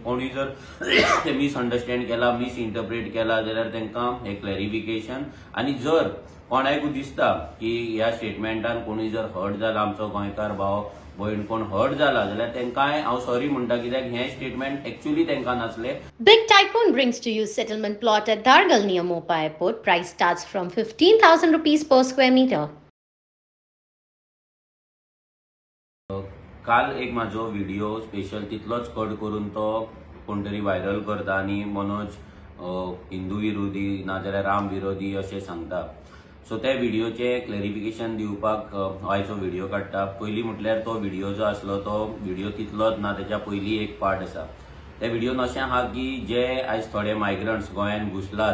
कोणी जर ते मिसअंडरस्टँड केला, मिसइंटरप्रेट केला जाल्यार तांकां हे क्लॅरिफिकेशन। आणि जर कोणाकूय दिसता की ह्या स्टेटमेंटान कोणी जर हर्ट जाला, आमचो गोंयकार भाव भयण कोण हर्ट जाला जाल्यार तांकां हांव सॉरी म्हणटा, कित्याक हे स्टेटमेंट एक्चुअली तांकां नसले। Big Tycoon brings to you settlement plot at Dargal near Mopa Airport. Price starts from 15,000 rupees per square meter. काल एक माझो व्हिडिओ स्पेशल तितलोच कट करून तो कोण तरी व्हायरल करता आणि मनोज हिंदू विरोधी नाजाल्यार राम विरोधी अशें सांगता। सो त्या व्हिडिओचे क्लॅरिफिकेशन दिवपाक आयचो व्हिडिओ काडटा। पयलीं म्हटल्यार तो व्हिडिओ जो आसलो तो व्हिडिओ तितलोच ना, तेच्या पयलीं एक पार्ट आसा। त्या व्हिडिओन अशें आहा की जे आयज थोडे मायग्रंट्स गोंयान घुसलात,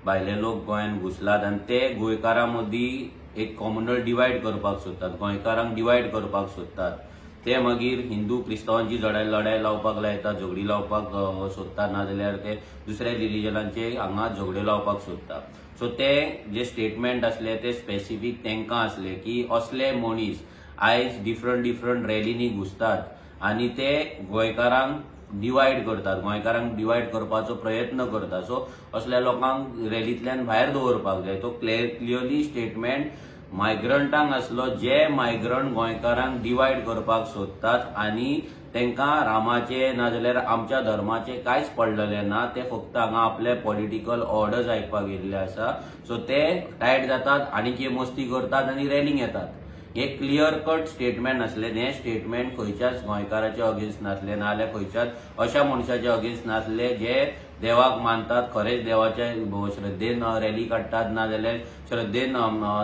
भायले लोक गोंयान घुसलात आणि ते गोंयकारां मदीं एक कॉम्युनल डिवायड करपाक सोदतात, गोंयकारांक डिवायड करपाक सोदतात। ते मागीर हिंदू क्रिस्तावांची लढाई लावपाक लायतात, झगडी लावपाक सोदतात, नाजाल्यार ते दुसऱ्या रिलिजनांचे हांगा झगडे लावपाक सोदतात। सो ते जे स्टेटमेंट असले ते स्पेसिफिक तांकां असले की असले मनीस आयज डिफरंट रॅलींनी घुसतात आणि ते गोंयकारांक डिवायड करतात, गोंयकारांक डिवायड करपाचो प्रयत्न करतात। सो असल्या लोकांक रॅलींतल्यान भायर दवरपाक जाय। तो क्लियरली स्टेटमेंट मायग्रंटांक असलो, जे मायग्रंट गोंयकारांक डिवायड करपाक सोदतात आणि तांकां रामाचे नाजाल्यार आमच्या धर्माचे कांयच पडलेले ना, ते फक्त हांगा आपले पॉलिटिकल ऑर्डर्स आयकपाक येयल्ले आसा। सो ते टायट जातात आनी जे मस्ती करतात आनी रॅलींक येतात। हे क्लियर कट स्टेटमेंट असले। हे स्टेटमेंट खंयच्याच गोंयकाराचे अगेन्स्ट नासले, नाजाल्यार खंयच्याच अशा मनशाचे अगेन्स्ट नासले जे देवाक मानतात, खरेच देवाच्या श्रद्धेन रॅली काडटात, नाजाल्यार श्रद्धेन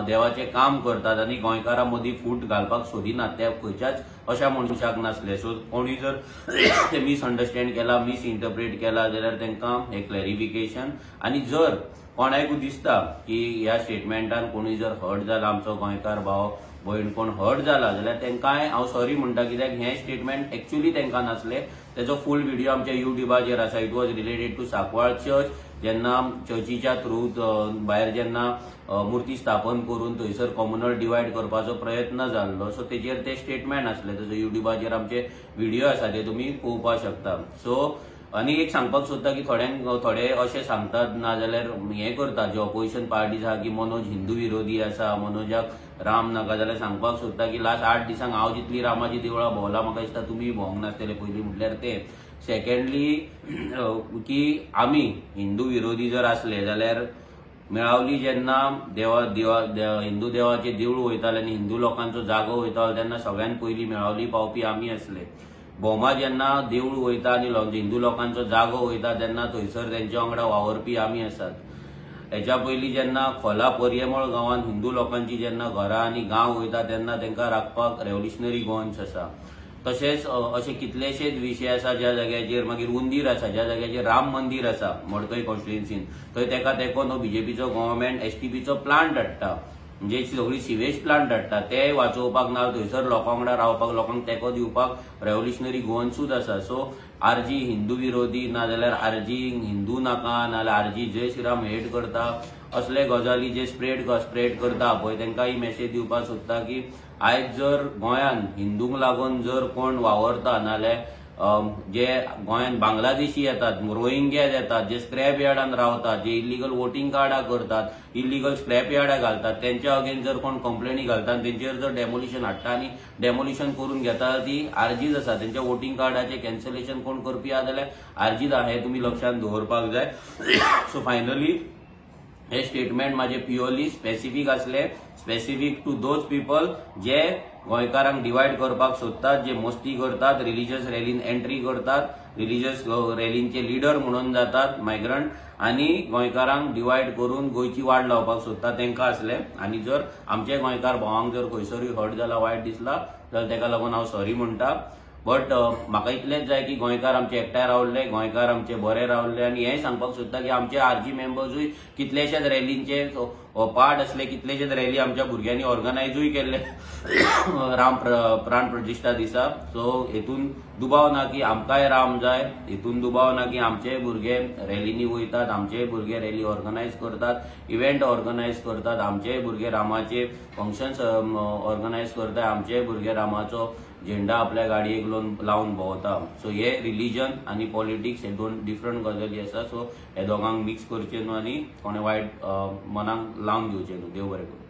देवाचे काम करतात आणि गोंयकारां मदीं फूट घालपाक सोदिनात, ते खंयच्याच अशा मनशाक नासले। सो कोणी जर ते मिसअंडरस्टँड केला, मिसइंटरप्रेट केला जाल्यार तांकां हे क्लॅरिफिकेशन। आणि जर कोणाकूय दिसता की ह्या स्टेटमेंटान कोणी जर हर्ट जाला, आमचो गोंयकार भाव भयण कोण हर्ट जाला जाल्यार तांकां हांव सॉरी म्हणटा, कित्याक हे स्टेटमेंट एक्चुअली तांकां नसले। तेजो फूल व्हिडिओ आमच्या युट्यूबाचेर आसा। It was related to Sancoale church, जेन्ना चर्चीच्या थ्रू भायर जेन्ना मुर्ती स्थापन करून थंयसर कॉम्युनल डिवायड करपाचो प्रयत्न जाल्लो। सो तेजेर ते स्टेटमेंट असले, तेजो युट्यूबाचेर आमचे व्हिडिओ आसा, ते तुमी पळोवपाक शकता। सो आनी एक सांगपाक सोदता की थोडे अशें सांगतात, नाजाल्यार हें करतात जे ऑपोजिशन पार्टीज आहा की मनोज हिंदू विरोधी आसा, मनोजाक राम नाका, जाल्यार सांगपाक सोदता की लास्ट 8 दिसांक हांव जितली रामाची देवळां भोंवला, म्हाका दिसता तुमी भोंवंक नासतले पयलीं म्हटल्यार ते। सेकंडली की आमी हिंदू विरोधी जर असले जाल्यार मेळावली जेन्ना हिंदू देवाचे देवूळ वयताले आनी हिंदू लोकांचो जागो वयतालो तेन्ना सगळ्यात पयलीं मेळावली पावपी आमी असले। भोवमा जेन्ना देवूळ वयता आनी हिंदू लोकांचो जागो वयता तेन्ना थंयसर तेंच्या वांगडा वावरपी आमी आसात। हेच्या पयलीं जेन्ना खोला पर्यमळ गांवांत हिंदू लोकांची जेन्ना घरां आनी गांव वयता तेन्ना तांकां राखपाक रेव्होल्युशनरी गोवन्स आसा। तशेंच अशे कितलेशेच विशय आसा ज्या जाग्याचेर मागीर उंदीर आसा, ज्या जाग्याचेर राम मंदिर आसा मडकय कॉन्स्टिट्युएन्सीन, थंय तेका तेकोन बीजेपीचो गव्हर्नमेंट एसटीपीचो प्लांट हाडटा, म्हणजे सगळी सिवेज प्लांट हाडटा, ते वाचोवपाक ना, थंयसर लोकां वांगडा रावपाक, लोकांक तेको दिवपाक रेव्होल्युशनरी गोवन्सूच आसा। सो आरजी हिंदू विरोधी नाजाल्यार आरजी हिंदू नाका नाजाल्यार आरजी जय श्रीराम हेट करता, असले गजाली जे स्प्रेड करता पळय तांकां ही मेसेज दिवपाक सोदता की आयज जर गोंयान हिंदूंक लागून जर कोण वावरता, नाजाल्यार जे गोंयान बांगलादेशी येतात, रोहिंग्याज येतात, जे स्क्रॅप यार्डान रावतात, जे इलिगल वोटिंग कार्डां करतात, इलिगल स्क्रॅप यार्डां घालतात, त्यांच्या अगेन्स्ट जर कोण कंप्लेनी घालता आनी तेंचेर जर डेमोलिशन हाडटा आनी डेमोलिशन करून घेता, ती आरजीज आसा। तेंच्या वोटिंग कार्डाचे कॅन्सलेशन कोण करपी आहा जाल्यार आरजीज आहा, हे तुमी लक्षात दवरपाक जाय। सो फायनली हे स्टेटमेंट माझे प्युअरली स्पेसिफिक असले, स्पेसिफिक टू दोज पीपल जे गोंयकारांक डिवायड करपाक सोदतात, जे मस्ती करतात, रिलिजियस रॅलीन एंट्री करतात, रिलिजियस रॅलींचे लीडर म्हणून जातात मायग्रंट, आणि गोंयकारांक डिवायड करून गोंयची वाट लावपाक सोदतात, तांकां असले। आणि जर आमचे गोंयकार भावांक जर खंयसरूय हर्ट जाला, वायट दिसला जाल्यार ताका लागून हांव सॉरी म्हणटा। बट म्हाका इतलेंच जाय की गोंयकार आमचे एकठांय रावले, गोंयकार आमचे बरे रावले, आणि हेंय सांगपाक सोदता की आमचे आरजी मेंबर्सूय कितलेशेच रॅलींचे पार्ट असले, कितलेशेच रॅली आमच्या भुरग्यांनी ऑर्गनायजूय केले राम प्राण प्रतिश्ठा दिसा। सो हेतून दुबाव ना की आमकांय राम जाय, हेतून दुबाव ना की आमचे भुरगे रॅलींनी वयतात, आमचे भुरगे रॅली ऑर्गनायज करतात, इव्हेंट ऑर्गनायज करतात, आमचे भुरगे रामाचे फंक्शन्स ऑर्गनायज करतात, आमचे भुरगे रामाचो झेंडा आपल्या गाडयेक लावन भोंवता. सो हे रिलीजन आणि पॉलिटिक्स हे दोन डिफरंट गजाली आसा. सो हे दोगांक मिक्स करचे न्हू आनी कोणे वायट मनाक लावन घेवचे न्हू. देव बरें करूं.